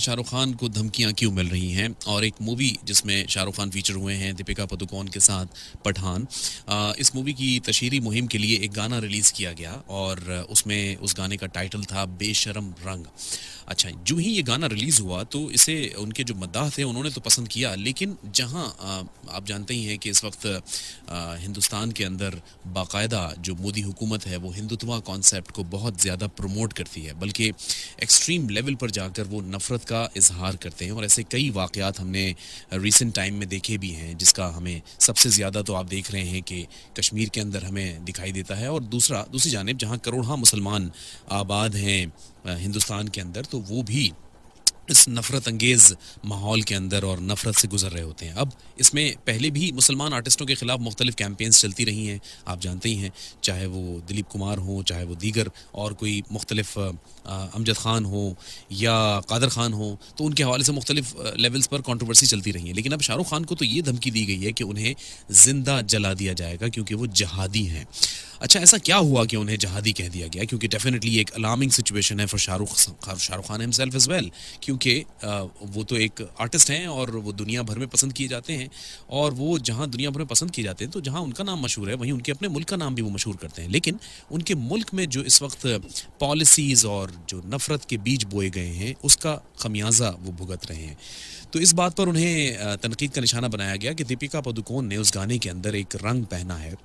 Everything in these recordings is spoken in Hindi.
शाहरुख खान को धमकियां क्यों मिल रही हैं और एक मूवी जिसमें शाहरुख खान फीचर हुए हैं दीपिका पादुकोण के साथ, पठान। इस मूवी की तशहीरी मुहिम के लिए एक गाना रिलीज़ किया गया और उसमें उस गाने का टाइटल था बेशरम रंग। अच्छा, जो ही ये गाना रिलीज़ हुआ तो इसे उनके जो मद्दाह थे उन्होंने तो पसंद किया, लेकिन जहां आप जानते ही हैं कि इस वक्त हिंदुस्तान के अंदर बाकायदा जो मोदी हुकूमत है वो हिंदुत्व कॉन्सेप्ट को बहुत ज़्यादा प्रमोट करती है, बल्कि एक्सट्रीम लेवल पर जाकर वो नफ़रत का इजहार करते हैं। और ऐसे कई वाक़यात हमने रिसेंट टाइम में देखे भी हैं, जिसका हमें सबसे ज़्यादा तो आप देख रहे हैं कि कश्मीर के अंदर हमें दिखाई देता है, और दूसरी जानिब जहाँ करोड़ों मुसलमान आबाद हैं हिंदुस्तान के अंदर, तो वो भी इस नफ़रत अंगेज़ माहौल के अंदर और नफ़रत से गुजर रहे होते हैं। अब इसमें पहले भी मुसलमान आर्टिस्टों के ख़िलाफ़ मुख्तलिफ़ कैंपेन्स चलती रही हैं, आप जानते ही हैं, चाहे वो दिलीप कुमार हों, चाहे वो दीगर और कोई मुख्तलिफ़ अमजद ख़ान हो या कादर ख़ान हो, तो उनके हवाले से मुख्तलिफ़ लेवल्स पर कंट्रोवर्सी चलती रही है। लेकिन अब शाहरुख खान को तो ये धमकी दी गई है कि उन्हें ज़िंदा जला दिया जाएगा क्योंकि वो जहादी हैं। अच्छा, ऐसा क्या हुआ कि उन्हें जहादी कह दिया गया? क्योंकि डेफिनेटली एक अलार्मिंग सिचुएशन है for Shahrukh Khan himself as well, क्योंकि वो तो एक आर्टिस्ट हैं और वो दुनिया भर में पसंद किए जाते हैं, और वो जहाँ दुनिया भर में पसंद किए जाते हैं तो जहाँ उनका नाम मशहूर है वहीं उनके अपने मुल्क का नाम भी वो मशहूर करते हैं। लेकिन उनके मुल्क में जो इस वक्त पॉलिसीज़ और जो नफ़रत के बीज बोए गए हैं उसका खमियाजा वो भुगत रहे हैं। तो इस बात पर उन्हें तनकीद का निशाना बनाया गया कि दीपिका पादुकोण ने उस गाने के अंदर एक रंग पहना है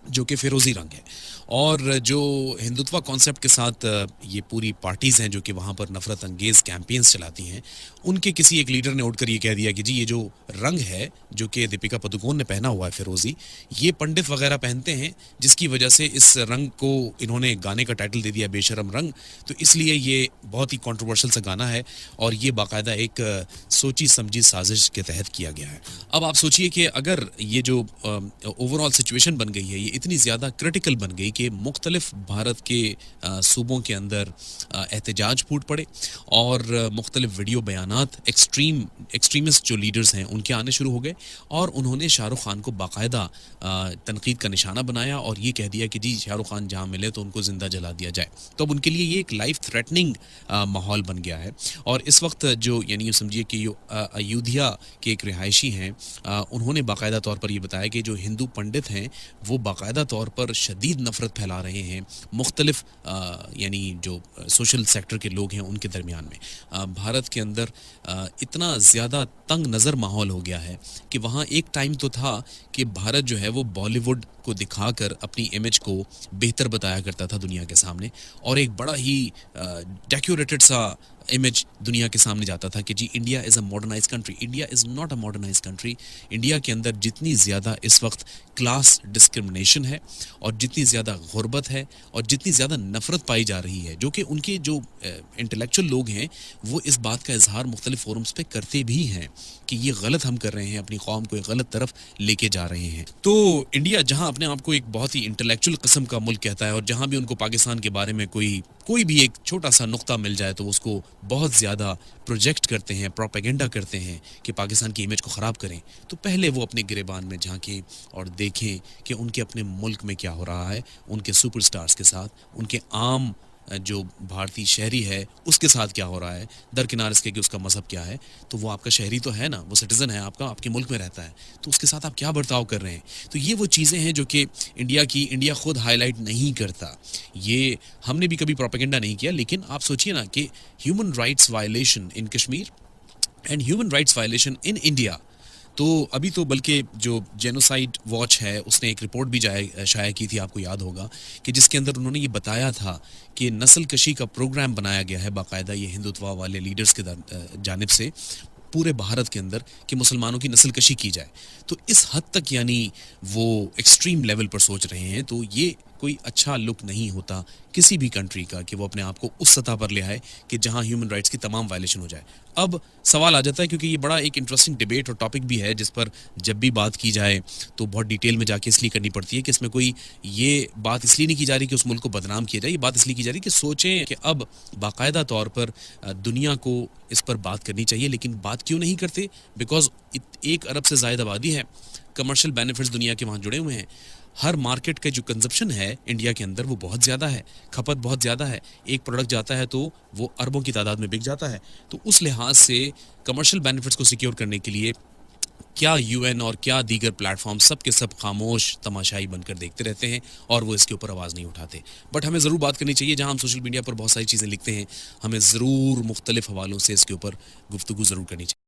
जो कि फ़िरोज़ी रंग है, और जो हिंदुत्व कॉन्सेप्ट के साथ ये पूरी पार्टीज़ हैं जो कि वहाँ पर नफ़रत अंगेज़ कैंपेन्स चलाती हैं, उनके किसी एक लीडर ने उठकर ये कह दिया कि जी ये जो रंग है जो कि दीपिका पादुकोण ने पहना हुआ है फ़िरोज़ी, ये पंडित वगैरह पहनते हैं, जिसकी वजह से इस रंग को इन्होंने गाने का टाइटल दे दिया बेशरम रंग। तो इसलिए ये बहुत ही कंट्रोवर्शियल सा गाना है और ये बाकायदा एक सोची समझी साजिश के तहत किया गया है। अब आप सोचिए कि अगर ये जो ओवरऑल सिचुएशन बन गई है ये इतनी ज़्यादा क्रिटिकल बन गई कि मुख्तलिफ भारत के सूबों के अंदर एहतजाज फूट पड़े और मुख्तलिफ वीडियो बयानात एक्सट्रीमिस्ट जो लीडर्स हैं उनके आने शुरू हो गए, और उन्होंने शाहरुख खान को बाकायदा तनकीद का निशाना बनाया और ये कह दिया कि जी शाहरुख खान जहाँ मिले तो उनको ज़िंदा जला दिया जाए। तो अब उनके लिए ये एक लाइफ थ्रेटनिंग माहौल बन गया है। और इस वक्त जो यानी ये समझिए कि जो अयोध्या के एक रिहायशी हैं, उन्होंने बाकायदा तौर पर ये बताया कि जो हिंदू पंडित हैं वो बाकायदा तौर पर शदीद नफ़रत फैला रहे हैं मुख्तलिफ यानी जो सोशल सेक्टर के लोग हैं उनके दरमियान में। भारत के अंदर इतना ज़्यादा तंग नज़र माहौल हो गया है कि वहाँ एक टाइम तो था कि भारत जो है वो बॉलीवुड को दिखाकर अपनी इमेज को बेहतर बताया करता था दुनिया के सामने, और एक बड़ा ही डेकोरेटेड सा इमेज दुनिया के सामने जाता था कि जी India is a modernize country. India is not a modernize country. India के अंदर जितनी ज़्यादा इस वक्त क्लास डिस्क्रिमिनेशन है और जितनी ज़्यादा गुर्बत है और जितनी ज़्यादा नफ़रत पाई जा रही है, जो कि उनके जो इंटेलेक्चुअल लोग हैं वो इस बात का इजहार मुख्तलिफ फोरम्स पे करते भी हैं कि ये गलत हम कर रहे हैं, अपनी कौम को एक गलत तरफ लेके जा रहे हैं। तो इंडिया जहां अपने आप को एक बहुत ही इंटेलेक्चुअल किस्म का मुल्क कहता है, और जहां भी उनको पाकिस्तान के बारे में कोई भी एक छोटा सा नुक्ता मिल जाए तो उसको बहुत ज़्यादा प्रोजेक्ट करते हैं, प्रोपेगेंडा करते हैं कि पाकिस्तान की इमेज को ख़राब करें, तो पहले वो अपने गिरेबान में झांकें और देखें कि उनके अपने मुल्क में क्या हो रहा है, उनके सुपरस्टार्स के साथ, उनके आम जो भारतीय शहरी है उसके साथ क्या हो रहा है, दरकिनार इसके कि उसका मज़हब क्या है। तो वो आपका शहरी तो है ना, वो सिटीज़न है आपका, आपके मुल्क में रहता है, तो उसके साथ आप क्या बर्ताव कर रहे हैं। तो ये वो चीज़ें हैं जो कि इंडिया खुद हाईलाइट नहीं करता। ये हमने भी कभी प्रोपेगेंडा नहीं किया, लेकिन आप सोचिए ना कि human rights violation in Kashmir and human rights violation in India. तो अभी तो बल्कि जो जेनोसाइड वॉच है उसने एक रिपोर्ट भी शाया की थी, आपको याद होगा, कि जिसके अंदर उन्होंने ये बताया था कि नस्ल कशी का प्रोग्राम बनाया गया है बाकायदा ये हिंदुत्व वाले लीडर्स के जानिब से पूरे भारत के अंदर कि मुसलमानों की नस्ल कशी की जाए। तो इस हद तक यानी वो एक्सट्रीम लेवल पर सोच रहे हैं, तो ये कोई अच्छा लुक नहीं होता किसी भी कंट्री का कि वो अपने आप को उस सतह पर ले आए कि जहां ह्यूमन राइट्स की तमाम वायलेशन हो जाए। अब सवाल आ जाता है, क्योंकि ये बड़ा एक इंटरेस्टिंग डिबेट और टॉपिक भी है जिस पर जब भी बात की जाए तो बहुत डिटेल में जाके इसलिए करनी पड़ती है कि इसमें कोई ये बात इसलिए नहीं की जा रही कि उस मुल्क को बदनाम किया जाए, ये बात इसलिए की जा रही कि सोचें कि अब बाकायदा तौर पर दुनिया को इस पर बात करनी चाहिए। लेकिन बात क्यों नहीं करते? बिकॉज 1 अरब से ज़ायद आबादी है, कमर्शियल बेनिफिट्स दुनिया के वहाँ जुड़े हुए हैं। हर मार्केट का जो कंजप्शन है इंडिया के अंदर वो बहुत ज़्यादा है, खपत बहुत ज़्यादा है। एक प्रोडक्ट जाता है तो वो अरबों की तादाद में बिक जाता है। तो उस लिहाज से कमर्शियल बेनिफिट्स को सिक्योर करने के लिए क्या यूएन और क्या दीगर प्लेटफॉर्म सब के सब खामोश तमाशाई बनकर देखते रहते हैं और वो इसके ऊपर आवाज़ नहीं उठाते। बट हमें ज़रूर बात करनी चाहिए, जहां हम सोशल मीडिया पर बहुत सारी चीज़ें लिखते हैं, हमें ज़रूर मुख्तलिफ हवालों से इसके ऊपर गुफ्तगू ज़रूर करनी चाहिए।